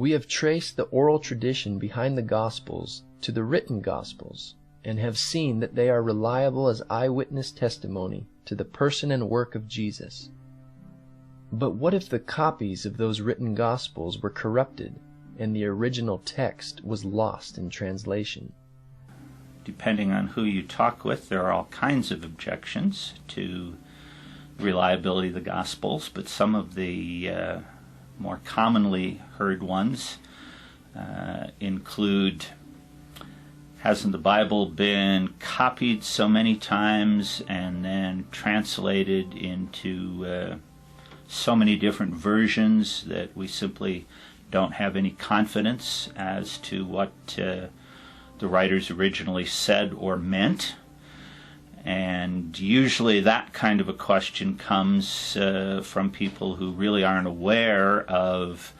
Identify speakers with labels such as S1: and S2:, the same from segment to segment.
S1: We have traced the oral tradition behind the Gospels to the written Gospels, and have seen that they are reliable as eyewitness testimony to the person and work of Jesus. But what if the copies of those written Gospels were corrupted and the original text was lost in translation?
S2: Depending on who you talk with, there are all kinds of objections to reliability of the Gospels, but some of the more commonly heard ones include: hasn't the Bible been copied so many times and then translated into so many different versions that we simply don't have any confidence as to what the writers originally said or meant? And usually that kind of a question comes from people who really aren't aware of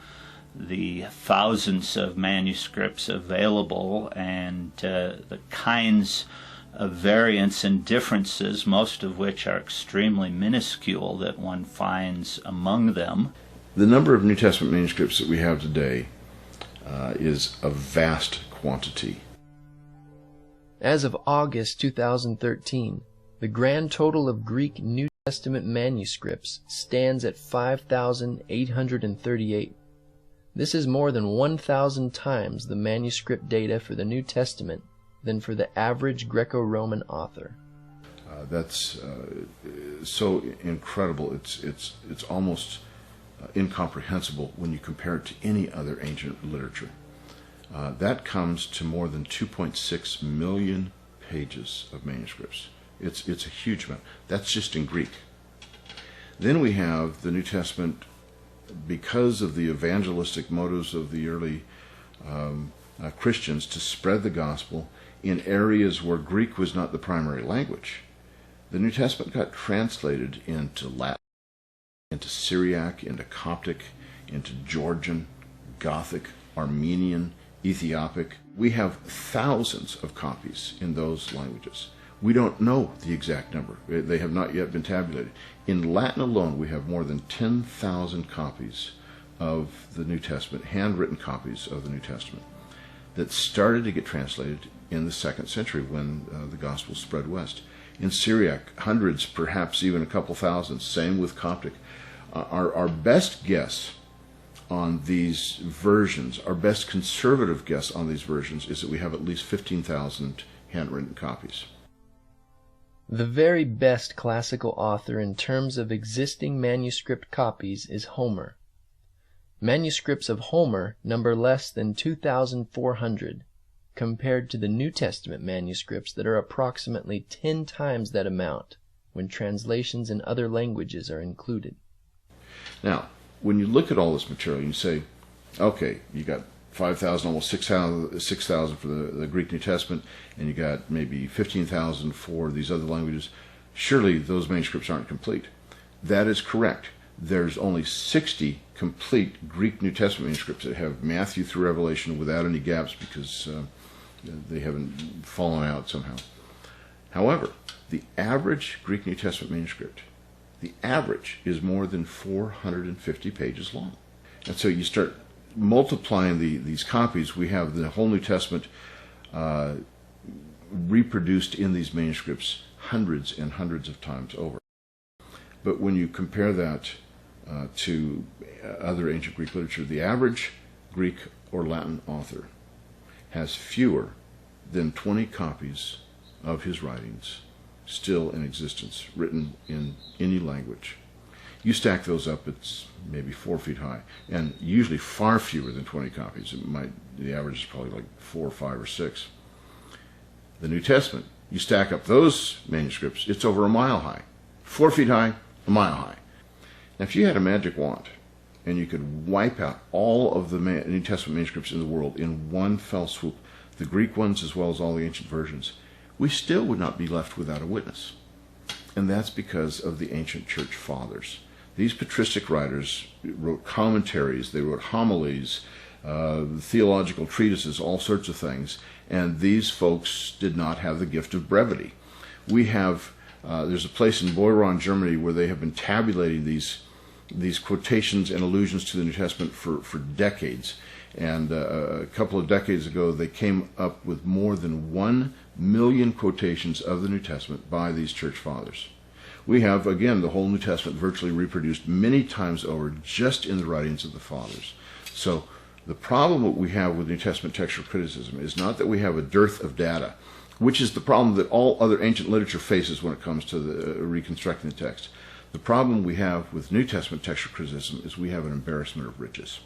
S2: the thousands of manuscripts available and the kinds of variants and differences, most of which are extremely minuscule, that one finds among them.
S3: The number of New Testament manuscripts that we have today is a vast quantity.
S1: As of August 2013, the grand total of Greek New Testament manuscripts stands at 5,838. This is more than 1,000 times the manuscript data for the New Testament than for the average Greco-Roman author.
S3: That's so incredible. It's almost incomprehensible when you compare it to any other ancient literature. That comes to more than 2.6 million pages of manuscripts. It's a huge amount. That's just in Greek. Then we have the New Testament, because of the evangelistic motives of the early Christians to spread the gospel in areas where Greek was not the primary language. The New Testament got translated into Latin, into Syriac, into Coptic, into Georgian, Gothic, Armenian, Ethiopic. We have thousands of copies in those languages. We don't know the exact number. They have not yet been tabulated. In Latin alone, we have more than 10,000 copies of the New Testament, handwritten copies of the New Testament, that started to get translated in the 2nd century when the gospel spread west. In Syriac, hundreds, perhaps even a couple thousand. Same with Coptic. Our best guess on these versions, our best conservative guess on these versions, is that we have at least 15,000 handwritten copies.
S1: The very best classical author in terms of existing manuscript copies is Homer. Manuscripts of Homer number less than 2,400, compared to the New Testament manuscripts that are approximately 10 times that amount when translations in other languages are included.
S3: Now, when you look at all this material, you say, okay, you got 5,000, almost 6,000 for the Greek New Testament, and you got maybe 15,000 for these other languages. Surely those manuscripts aren't complete. That is correct. There's only 60 complete Greek New Testament manuscripts that have Matthew through Revelation without any gaps, because they haven't fallen out somehow. However, the average Greek New Testament manuscript, the average is more than 450 pages long. And so you start multiplying these copies. We have the whole New Testament reproduced in these manuscripts hundreds and hundreds of times over. But when you compare that to other ancient Greek literature, the average Greek or Latin author has fewer than 20 copies of his writings still in existence, written in any language. You stack those up, it's maybe 4 feet high, and usually far fewer than 20 copies. The average is probably like 4 or 5 or 6. The New Testament, you stack up those manuscripts, it's over a mile high. 4 feet high, a mile high. Now, if you had a magic wand and you could wipe out all of the New Testament manuscripts in the world in one fell swoop, the Greek ones as well as all the ancient versions, we still would not be left without a witness. And that's because of the ancient church fathers. These patristic writers wrote commentaries, they wrote homilies, theological treatises, all sorts of things, and these folks did not have the gift of brevity. We have, there's a place in Boiron, Germany, where they have been tabulating these quotations and allusions to the New Testament for decades, And a couple of decades ago, they came up with more than 1 million quotations of the New Testament by these church fathers. We have, again, the whole New Testament virtually reproduced many times over just in the writings of the fathers. So the problem that we have with New Testament textual criticism is not that we have a dearth of data, which is the problem that all other ancient literature faces when it comes to reconstructing the text. The problem we have with New Testament textual criticism is we have an embarrassment of riches.